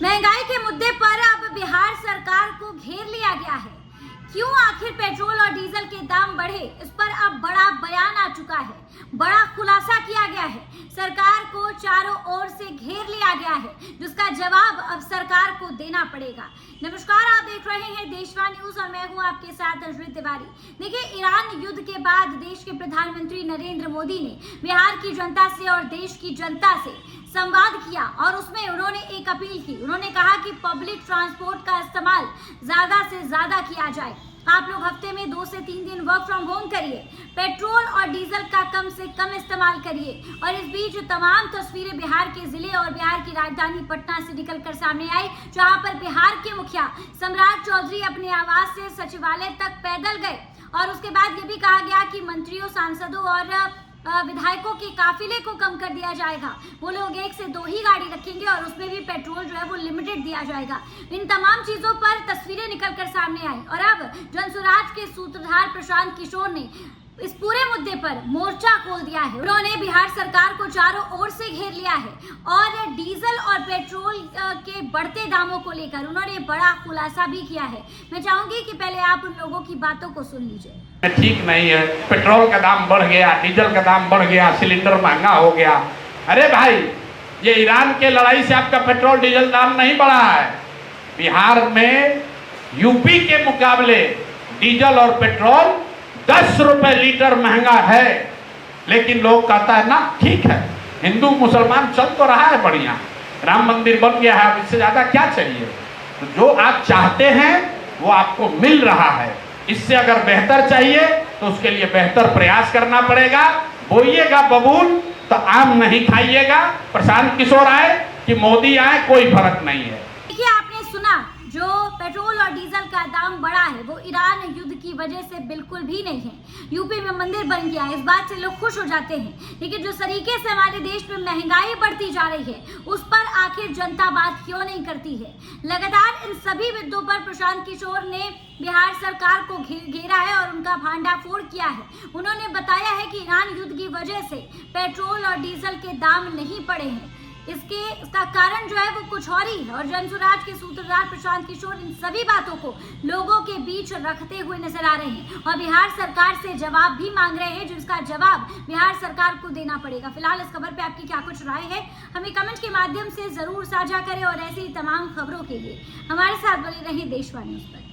महंगाई के मुद्दे पर अब बिहार सरकार को घेर लिया गया है। क्यों आखिर पेट्रोल और डीजल के दाम बढ़े, इस पर अब बड़ा बयान आ चुका है, बड़ा खुलासा किया गया है। सरकार को चारों ओर से घेर लिया गया है, जिसका जवाब अब सरकार को देना पड़ेगा। नमस्कार, आप देख रहे हैं देशवा न्यूज और मैं हूं आपके साथ अश्वित तिवारी। देखिए, ईरान युद्ध के बाद देश के प्रधानमंत्री नरेंद्र मोदी ने बिहार की जनता से और देश की जनता से संवाद किया और उसमें उन्होंने एक अपील की। उन्होंने कहा कि पब्लिक ट्रांसपोर्ट का इस्तेमाल ज्यादा से ज्यादा किया जाए। आप लोग हफ्ते में 2 से 3 दिन वर्क फ्रॉम होम करिए, पेट्रोल और डीजल का कम से कम इस्तेमाल करिए। और इस बीच तमाम तस्वीरें बिहार के जिले और बिहार की राजधानी पटना से निकलकर सामने आई, जहां पर बिहार के मुखिया सम्राट चौधरी अपने आवास से सचिवालय तक पैदल गए और उसके बाद ये भी कहा गया कि मंत्रियों, सांसदों और विधायकों के काफिले को कम कर दिया जाएगा। वो लोग 1 से 2 ही गाड़ी रखेंगे और उसमें भी पेट्रोल जो है वो लिमिटेड दिया जाएगा। इन तमाम चीजों पर तस्वीरें निकलकर सामने आई और अब जनसुराज के सूत्रधार प्रशांत किशोर ने इस पूरे मुद्दे पर मोर्चा खोल दिया है। उन्होंने बिहार सरकार को चारों ओर से घेर लिया है और डीजल और पेट्रोल के बढ़ते दामों को लेकर उन्होंने बड़ा खुलासा भी किया है। मैं चाहूंगी कि पहले आप उन लोगों की बातों को सुन लीजिए। ठीक नहीं है, पेट्रोल का दाम बढ़ गया, डीजल का दाम बढ़ गया, सिलेंडर महंगा हो गया। अरे भाई, ये ईरान के लड़ाई से आपका पेट्रोल डीजल दाम नहीं बढ़ा है। बिहार में यूपी के मुकाबले डीजल और पेट्रोल 10 रुपए लीटर महंगा है, लेकिन लोग कहता है ना ठीक है, हिंदू मुसलमान चल तो रहा है बढ़िया, राम मंदिर बन गया है, अब इससे ज्यादा क्या चाहिए। तो जो आप चाहते हैं वो आपको मिल रहा है। इससे अगर बेहतर चाहिए तो उसके लिए बेहतर प्रयास करना पड़ेगा। बोइएगा बबूल तो आम नहीं खाइएगा। प्रशांत किशोर आए कि मोदी आए, कोई फर्क नहीं है। देखिए, आपने सुना, जो पेट्रोल और डीजल का दाम बढ़ा है वो ईरान युद्ध की वजह से बिल्कुल भी नहीं है। यूपी में मंदिर बन गया है, इस बात से लोग खुश हो जाते हैं, लेकिन जो तरीके से हमारे देश में महंगाई बढ़ती जा रही है उस पर आखिर जनता बात क्यों नहीं करती है। लगातार इन सभी मुद्दों पर प्रशांत किशोर ने बिहार सरकार को घेरा है और उनका भांडाफोड़ किया है। उन्होंने बताया है कि ईरान युद्ध की वजह से पेट्रोल और डीजल के दाम नहीं बढ़े हैं, इसका कारण जो है वो कुछ और ही है। और जनसुराज के सूत्रधार प्रशांत किशोर इन सभी बातों को लोगों के बीच रखते हुए नजर आ रहे हैं और बिहार सरकार से जवाब भी मांग रहे हैं, जिसका जवाब बिहार सरकार को देना पड़ेगा। फिलहाल इस खबर पे आपकी क्या कुछ राय है, हमें कमेंट के माध्यम से जरूर साझा करें और ऐसी तमाम खबरों के लिए हमारे साथ बने रहें देशवा न्यूज पर।